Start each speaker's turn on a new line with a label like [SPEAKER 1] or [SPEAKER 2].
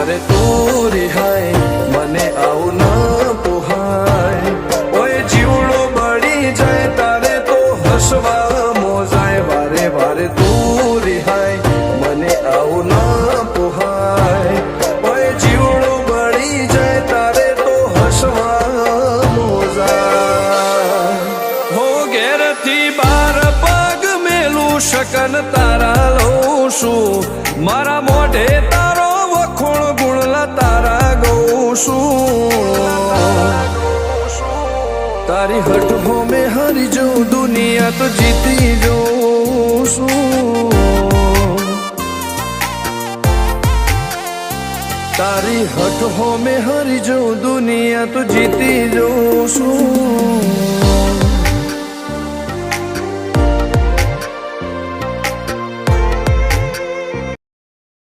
[SPEAKER 1] તારે તું રિહાય મને આવું ન પોહાય ઓય જીવડો બળી જાય તારે તો હસવા મોજાય વારે વારે તું રિહાય મને આવું ન પોહાય ઓય જીવડો બળી જાય તારે તો હસવા મોજાય હો ઘેરથી બાર પગ મેલું શકન તારા લઉં છું મારા મોઢે તારો વખોણ ગુણલા તારા ગઉં છું તારી હઠ હો મેં હારી જઉં દુનિયા તો જીતી જઉં છું તારી હઠ હો મેં હારી જઉં દુનિયા તો જીતી જઉં છું